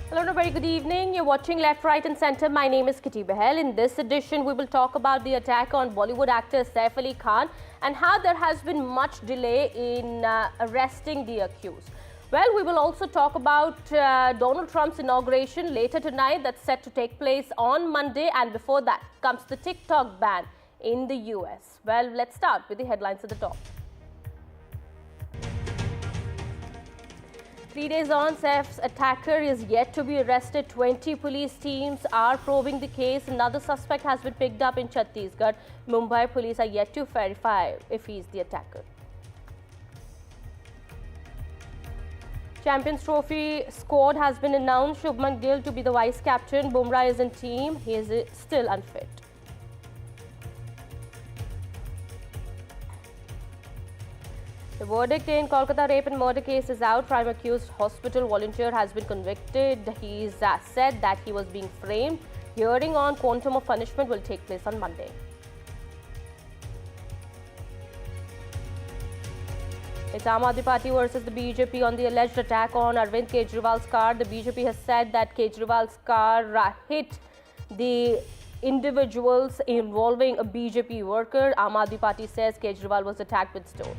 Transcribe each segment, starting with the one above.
Hello and a very good evening. You're watching Left, Right and Centre. My name is Kitty Behel. In this edition, we will talk about the attack on Bollywood actor Saif Ali Khan and how there has been much delay in arresting the accused. Well, we will also talk about Donald Trump's inauguration later tonight that's set to take place on Monday, and before that comes the TikTok ban in the US. Well, let's start with the headlines at the top. 3 days on, Saif's attacker is yet to be arrested. 20 police teams are probing the case. Another suspect has been picked up in Chhattisgarh. Mumbai Police are yet to verify if he is the attacker. Champions Trophy squad has been announced. Shubman Gill to be the vice captain. Bumrah is in team. He is still unfit. The verdict in Kolkata rape and murder case is out. Prime accused hospital volunteer has been convicted. He's said that he was being framed. Hearing on quantum of punishment will take place on Monday. It's Aam Aadmi Party versus the BJP on the alleged attack on Arvind Kejriwal's car. The BJP has said that Kejriwal's car hit the individuals involving a BJP worker. Aam Aadmi Party says Kejriwal was attacked with stones.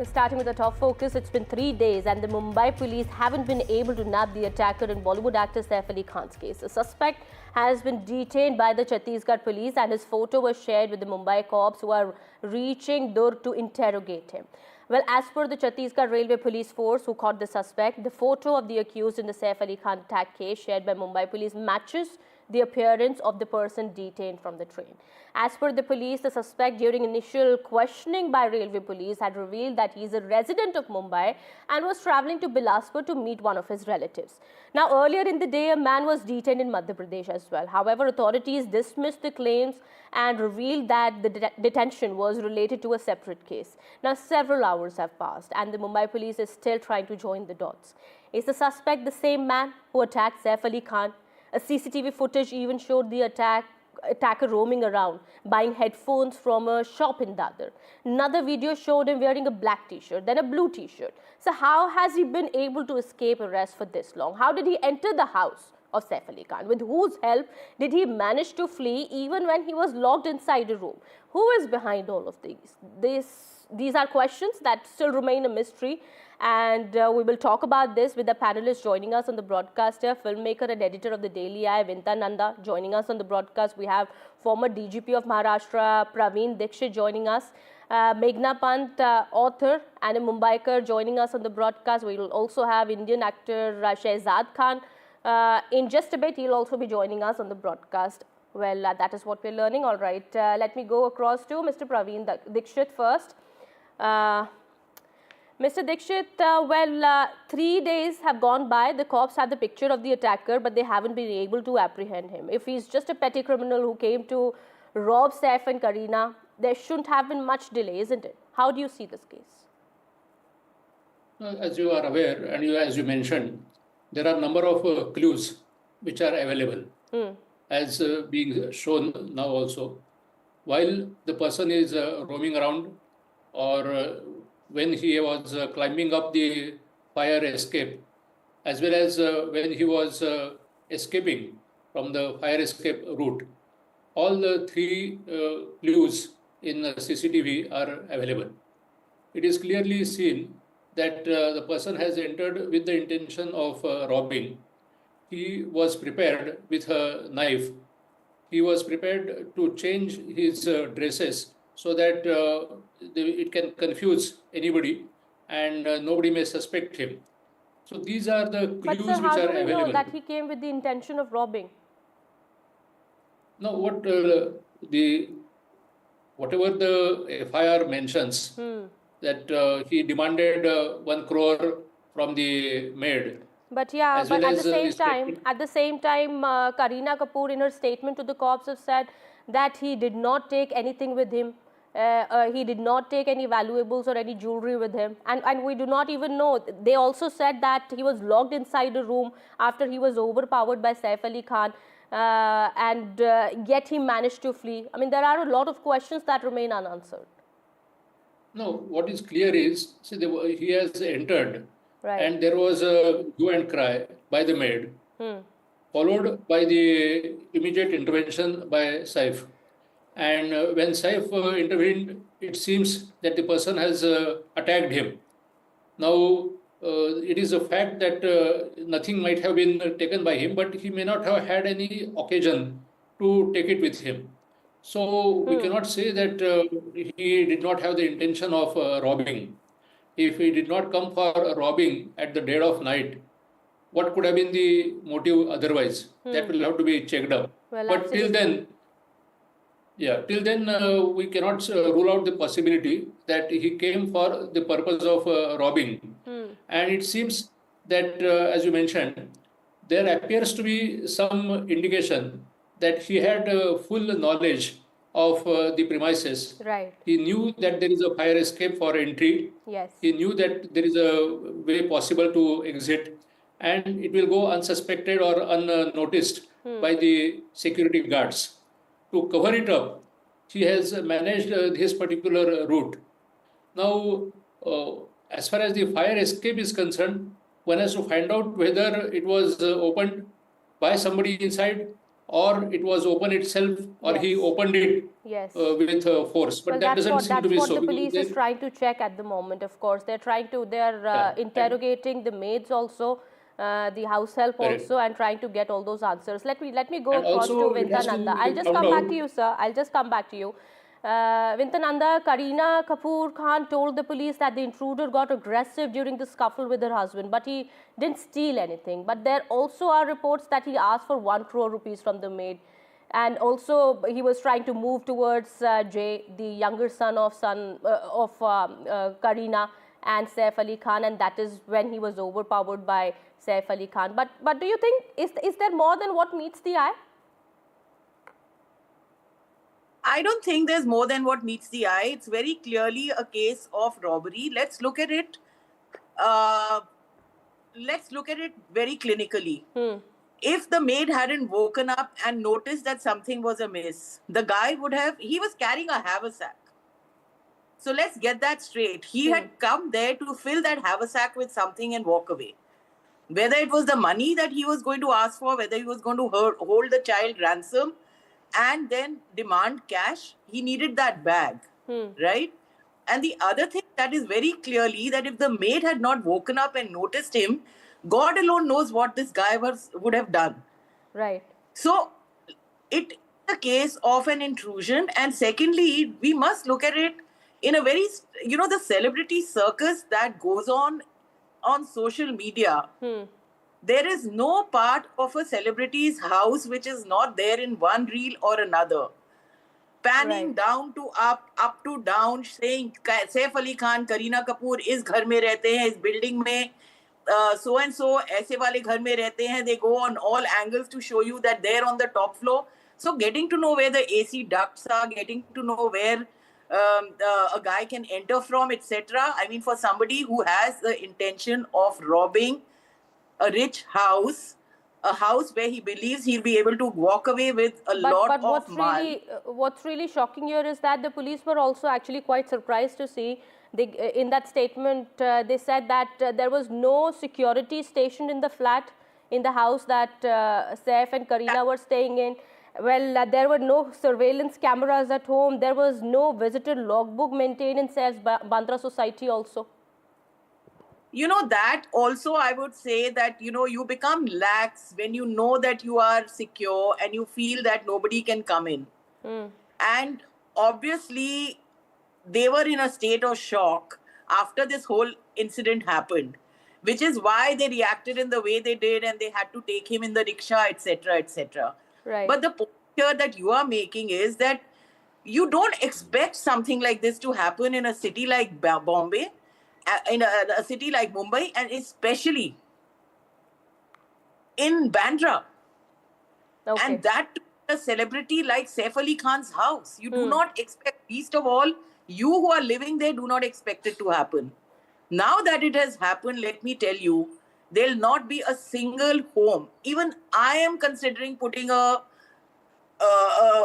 Starting with the top focus, it's been 3 days and the Mumbai police haven't been able to nab the attacker in Bollywood actor Saif Ali Khan's case. The suspect has been detained by the Chhattisgarh police and his photo was shared with the Mumbai cops who are reaching Durg to interrogate him. Well, as per the Chhattisgarh Railway police force who caught the suspect, the photo of the accused in the Saif Ali Khan attack case shared by Mumbai police matches the appearance of the person detained from the train. As per the police, the suspect during initial questioning by railway police had revealed that he is a resident of Mumbai and was travelling to Bilaspur to meet one of his relatives. Now, earlier in the day, a man was detained in Madhya Pradesh as well. However, authorities dismissed the claims and revealed that the detention was related to a separate case. Now, several hours have passed and the Mumbai police is still trying to join the dots. Is the suspect the same man who attacked Saif Ali Khan? A CCTV footage even showed the attacker roaming around, buying headphones from a shop in Dadar. Another video showed him wearing a black t-shirt, then a blue t-shirt. So how has he been able to escape arrest for this long? How did he enter the house of Saif Ali Khan? With whose help did he manage to flee even when he was locked inside a room? Who is behind all of these? These are questions that still remain a mystery. And we will talk about this with the panelists joining us on the broadcast here, filmmaker and editor of the Daily Eye, Vinta Nanda, joining us on the broadcast. We have former DGP of Maharashtra, Praveen Dikshit, joining us. Meghna Pant, author and a Mumbaiker, joining us on the broadcast. We will also have Indian actor Shehzad Khan. In just a bit, he'll also be joining us on the broadcast. Well, that is what we're learning. All right, let me go across to Mr. Praveen Dikshit first. Mr. Dikshit, 3 days have gone by. The cops have the picture of the attacker, but they haven't been able to apprehend him. If he's just a petty criminal who came to rob Saif and Kareena, there shouldn't have been much delay, isn't it? How do you see this case? As you are aware, and as you mentioned, there are a number of clues which are available, as being shown now also. While the person is roaming around, or when he was climbing up the fire escape, as well as when he was escaping from the fire escape route. All the three clues in CCTV are available. It is clearly seen that the person has entered with the intention of robbing. He was prepared with a knife. He was prepared to change his dresses so that it can confuse anybody and nobody may suspect him. So these are the clues which are available. But sir, how do we know that he came with the intention of robbing? No, whatever the FIR mentions, that he demanded 1 crore from the maid. But yeah, but at the same time, Kareena Kapoor in her statement to the cops have said that he did not take anything with him. He did not take any valuables or any jewelry with him, and we do not even know. They also said that he was locked inside a room after he was overpowered by Saif Ali Khan. and yet he managed to flee? I mean, there are a lot of questions that remain unanswered. No, what is clear is, see, he has entered, Right. and there was a hue and cry by the maid, followed by the immediate intervention by Saif. And when Saif intervened, it seems that the person has attacked him. Now, it is a fact that nothing might have been taken by him, but he may not have had any occasion to take it with him. So we cannot say that he did not have the intention of robbing. If he did not come for robbing at the dead of night, what could have been the motive otherwise? That will have to be checked up. Well, but absolutely. till then, we cannot rule out the possibility that he came for the purpose of robbing. And it seems that, as you mentioned, there appears to be some indication that he had full knowledge of the premises. Right. He knew that there is a fire escape for entry. Yes. He knew that there is a way possible to exit, and it will go unsuspected or unnoticed by the security guards. To cover it up, he has managed his particular route. Now, as far as the fire escape is concerned, one has to find out whether it was opened by somebody inside, or it was open itself, or he opened it with force. But that doesn't seem to be so. That's what the police is trying to check at the moment. Of course, they're interrogating the maids also, the house help also, and trying to get all those answers. Let me go across to Vintananda. I'll just come back to you, sir. I'll just come back to you. Vintananda, Kareena Kapoor Khan told the police that the intruder got aggressive during the scuffle with her husband, but he didn't steal anything. But there also are reports that he asked for 1 crore rupees from the maid. And also he was trying to move towards Jay, the younger son of Kareena and Saif Ali Khan, and that is when he was overpowered by Saif Ali Khan. But do you think, is there more than what meets the eye? I don't think there's more than what meets the eye. It's very clearly a case of robbery. Let's look at it. Very clinically. If the maid hadn't woken up and noticed that something was amiss, the guy he was carrying a haversack. So let's get that straight. He had come there to fill that haversack with something and walk away. Whether it was the money that he was going to ask for, whether he was going to hold the child ransom and then demand cash, he needed that bag, right? And the other thing that is very clearly that if the maid had not woken up and noticed him, God alone knows what this guy would have done. Right. So it is a case of an intrusion. And secondly, we must look at it in a very, the celebrity circus that goes on social media. There is no part of a celebrity's house which is not there in one reel or another. Panning down to up to down, saying Saif Ali Khan, Kareena Kapoor is ghar mein rehte hain, is building mein, so and so, aise wale ghar mein rehte hain. They go on all angles to show you that they're on the top floor. So getting to know where the AC ducts are, getting to know where a guy can enter from, etc. I mean, for somebody who has the intention of robbing a rich house, a house where he believes he'll be able to walk away with a lot of money. What's really shocking here is that the police were also actually quite surprised to see, in that statement, they said that there was no security stationed in the flat, in the house that Saif and Kareena were staying in. Well, there were no surveillance cameras at home. There was no visitor logbook maintained in Saif's Bandra society also. That also I would say that, you become lax when you know that you are secure and you feel that nobody can come in. And obviously, they were in a state of shock after this whole incident happened, which is why they reacted in the way they did and they had to take him in the rickshaw, etc., etc. Right. But the point here that you are making is that you don't expect something like this to happen in a city like Bombay, in a city like Mumbai, and especially in Bandra. Okay. And that a celebrity like Saif Ali Khan's house. You do not expect, least of all, you who are living there do not expect it to happen. Now that it has happened, let me tell you, there'll not be a single home. Even I am considering putting a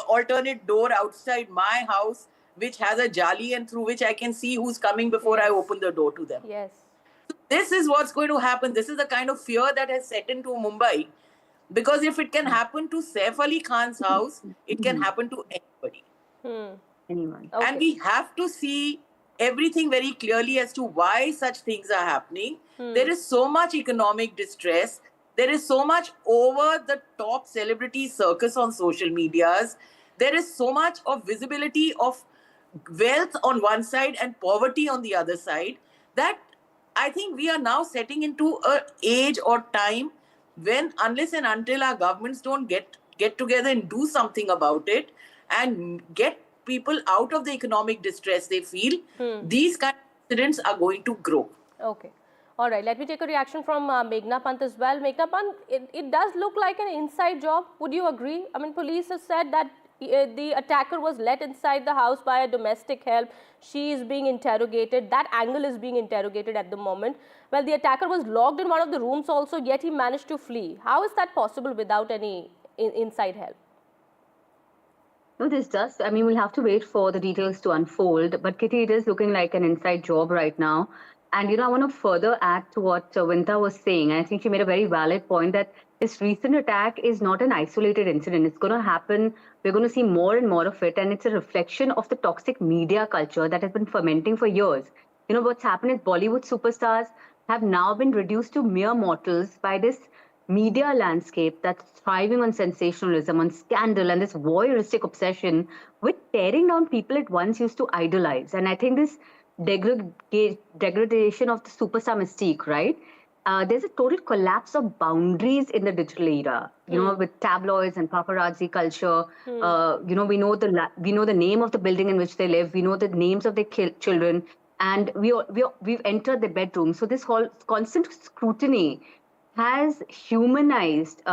alternate door outside my house, which has a jali and through which I can see who's coming before I open the door to them. Yes. This is what's going to happen. This is the kind of fear that has set into Mumbai. Because if it can happen to Saif Ali Khan's house, it can happen to anybody. Anyone. Okay. And we have to see everything very clearly as to why such things are happening. There is so much economic distress. There is so much over the top celebrity circus on social medias. There is so much of visibility of wealth on one side and poverty on the other side that I think we are now setting into an age or time when, unless and until our governments don't get together and do something about it and get people out of the economic distress they feel, these kind of incidents are going to grow. Okay. All right. Let me take a reaction from Meghna Pant as well. Meghna Pant, it does look like an inside job. Would you agree? I mean, police have said that the attacker was let inside the house by a domestic help. She is being interrogated. That angle is being interrogated at the moment. Well, the attacker was locked in one of the rooms also, yet he managed to flee. How is that possible without any inside help? No, this does. I mean, we'll have to wait for the details to unfold. But Kitty, it is looking like an inside job right now. And, I want to further add to what Vinta was saying. I think she made a very valid point that this recent attack is not an isolated incident. It's going to happen. We're going to see more and more of it. And it's a reflection of the toxic media culture that has been fermenting for years. What's happened is Bollywood superstars have now been reduced to mere mortals by this media landscape that's thriving on sensationalism, on scandal, and this voyeuristic obsession with tearing down people it once used to idolize. And I think this degradation of the superstar mystique, right? There's a total collapse of boundaries in the digital era. With tabloids and paparazzi culture. We know the name of the building in which they live. We know the names of their children, and we've entered the bedroom. So this whole constant scrutiny has humanized,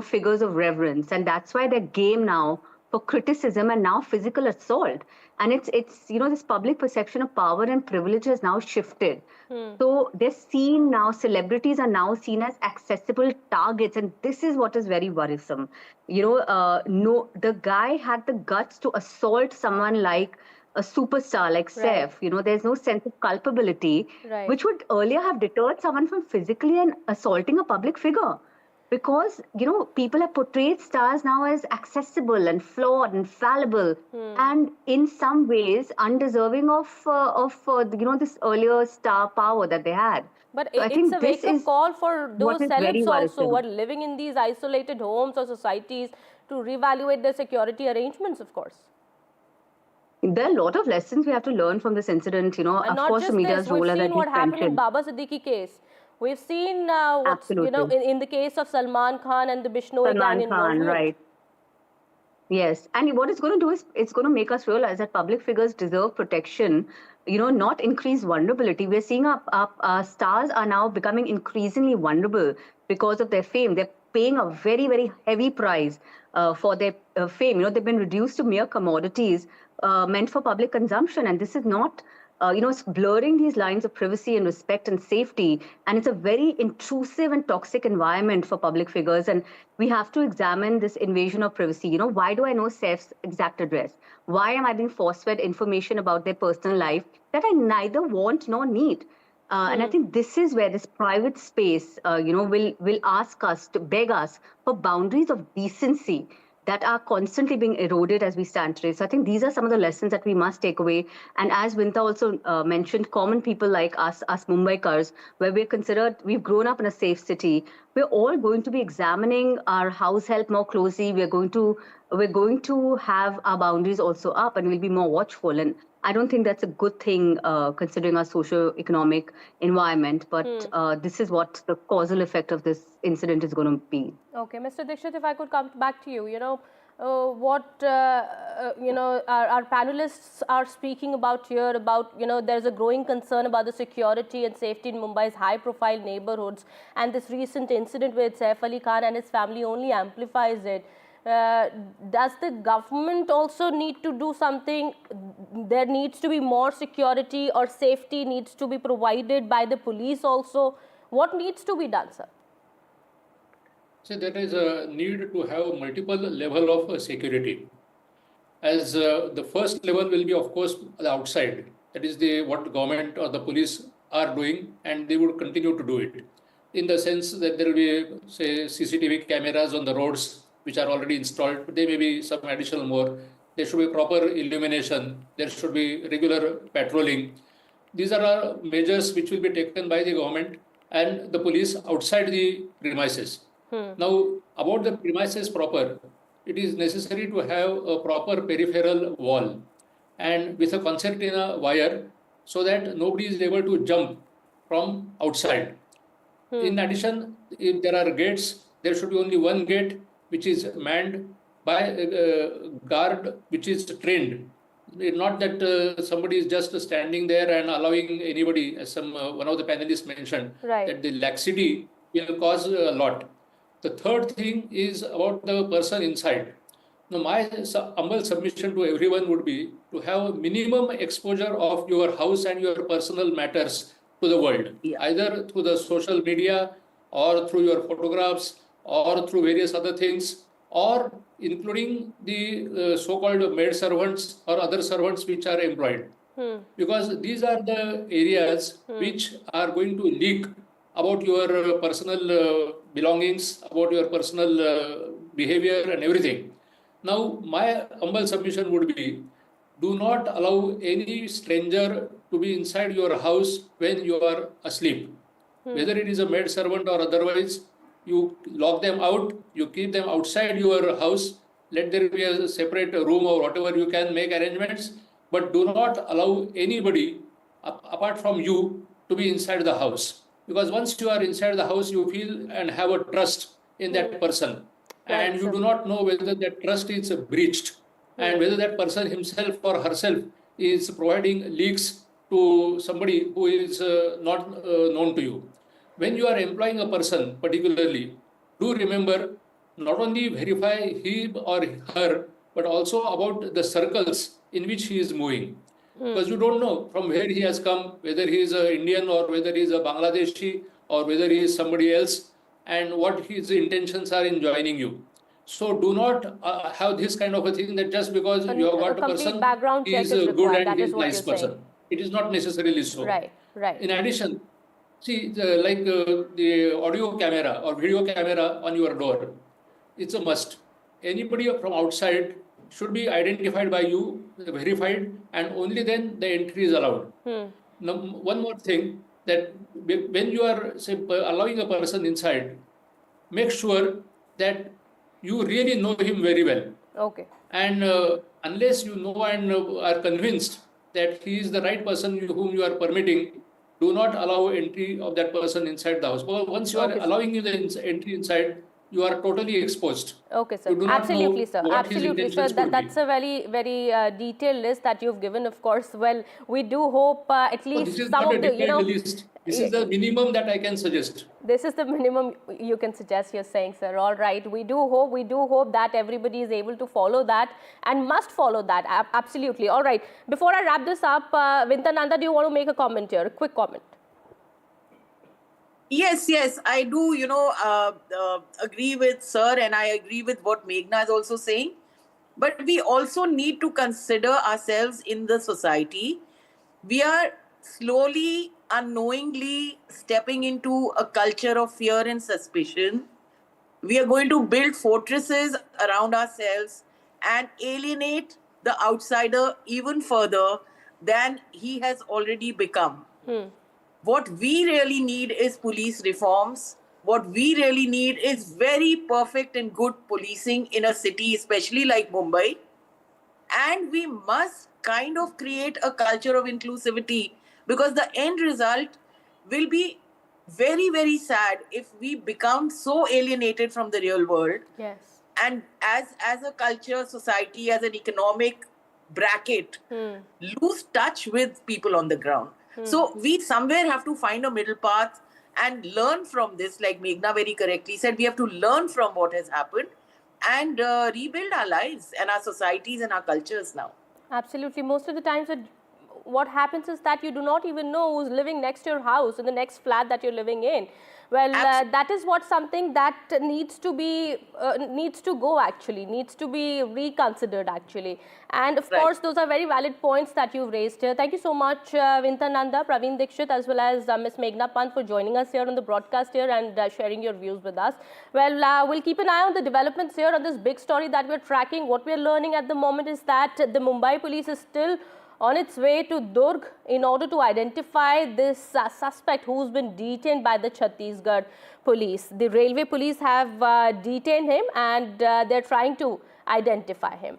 figures of reverence, and that's why they're game now for criticism and now physical assault. And it's this public perception of power and privilege has now shifted. So they're seen now, celebrities are now seen as accessible targets, and this is what is very worrisome. The guy had the guts to assault someone like a superstar like Saif. There's no sense of culpability, which would earlier have deterred someone from physically and assaulting a public figure. Because, people have portrayed stars now as accessible and flawed and fallible and in some ways undeserving of this earlier star power that they had. But so it's a wake-up call for those celebs also who are living in these isolated homes or societies to reevaluate their security arrangements, of course. There are a lot of lessons we have to learn from this incident. And of course, the media's role, as I We've seen what happened in mentioned. Baba Siddiqui case. We've seen what's, in the case of Salman Khan and the Bishnoi gang involvement. Right. Yes. And what it's going to do is it's going to make us realize that public figures deserve protection, not increase vulnerability. We're seeing our stars are now becoming increasingly vulnerable because of their fame. They're paying a very, very heavy price for their fame. They've been reduced to mere commodities meant for public consumption. And this is not, it's blurring these lines of privacy and respect and safety. And it's a very intrusive and toxic environment for public figures. And we have to examine this invasion of privacy. Why do I know Saif's exact address? Why am I being force-fed information about their personal life that I neither want nor need? And I think this is where this private space, will ask us to beg us for boundaries of decency that are constantly being eroded as we stand today. So I think these are some of the lessons that we must take away. And as Vinta also mentioned, common people like us Mumbaikars, where we've grown up in a safe city, we're all going to be examining our house help more closely. We're going to have our boundaries also up, and we'll be more watchful. And I don't think that's a good thing considering our socio-economic environment, but this is what the causal effect of this incident is going to be. Okay, Mr. Dixit, if I could come back to you, what our panelists are speaking about here about, there's a growing concern about the security and safety in Mumbai's high-profile neighborhoods, and this recent incident with Saif Ali Khan and his family only amplifies it. Does the government also need to do something? There needs to be more security or safety needs to be provided by the police also. What needs to be done, sir? So there is a need to have multiple level of security. As the first level will be, of course, the outside. That is what government or the police are doing, and they would continue to do it. In the sense that there will be, say, CCTV cameras on the roads, which are already installed. There may be some additional more. There should be proper illumination. There should be regular patrolling. These are measures which will be taken by the government and the police outside the premises. Now, about the premises proper, it is necessary to have a proper peripheral wall and with a concertina wire so that nobody is able to jump from outside. In addition, if there are gates, there should be only one gate which is manned by a guard which is trained. Not that somebody is just standing there and allowing anybody, as one of the panelists mentioned, that the laxity will cause a lot. The third thing is about the person inside. Now, my humble submission to everyone would be to have minimum exposure of your house and your personal matters to the world, either through the social media or through your photographs or through various other things, or including the so-called maid servants or other servants which are employed. Because these are the areas which are going to leak about your personal belongings, about your personal behavior and everything. Now, my humble submission would be, do not allow any stranger to be inside your house when you are asleep. Whether it is a maid servant or otherwise, you lock them out, you keep them outside your house, let there be a separate room or whatever you can make arrangements, but do not allow anybody apart from you to be inside the house. Because once you are inside the house, you feel and have a trust in that person. And you do not know whether that trust is breached and whether that person himself or herself is providing leaks to somebody who is not known to you. When you are employing a person particularly, do remember not only verify he or her, but also about the circles in which he is moving. Because you don't know from where he has come, whether he is an Indian or whether he is a Bangladeshi or whether he is somebody else, and what his intentions are in joining you. So do not have this kind of a thing that just because you have got a person, he is good and he is a nice person. It is not necessarily so. Right. In addition, see, the audio camera or video camera on your door, it's a must. Anybody from outside should be identified by you, verified, and only then the entry is allowed. Now, one more thing, that when you are allowing a person inside, make sure that you really know him very well. Okay. And unless you know and are convinced that he is the right person whom you are permitting, do not allow entry of that person inside the house. But once you are allowing the entry inside, you are totally exposed. Okay, sir. Absolutely, sir. Absolutely, sir. That's a very, very detailed list that you've given, of course. Well, we do hope at least some of the, list. This is the minimum that I can suggest. This is the minimum you can suggest, you're saying, sir. All right. We do hope that everybody is able to follow that and must follow that. Absolutely. All right. Before I wrap this up, Vintananda, do you want to make a comment here? A quick comment. Yes, I do, agree with sir, and I agree with what Meghna is also saying. But we also need to consider ourselves in the society. We are slowly, unknowingly stepping into a culture of fear and suspicion. We are going to build fortresses around ourselves and alienate the outsider even further than he has already become. What we really need is police reforms. What we really need is very perfect and good policing in a city, especially like Mumbai. And we must kind of create a culture of inclusivity, because the end result will be very, very sad if we become so alienated from the real world. Yes. And as a culture, society, as an economic bracket, lose touch with people on the ground. So we somewhere have to find a middle path and learn from this. Like Meghna very correctly said, we have to learn from what has happened and rebuild our lives and our societies and our cultures now. Absolutely. Most of the times what happens is that you do not even know who's living next to your house, in the next flat that you're living in. Well, that is what something that needs to be, needs to go actually, needs to be reconsidered actually. And of course, those are very valid points that you've raised here. Thank you so much, Vinta Nanda, Praveen Dikshit, as well as Ms. Meghna Pant for joining us here on the broadcast here and sharing your views with us. Well, we'll keep an eye on the developments here on this big story that we're tracking. What we're learning at the moment is that the Mumbai Police is still on its way to Durg in order to identify this suspect who's been detained by the Chhattisgarh police. The railway police have detained him and they're trying to identify him.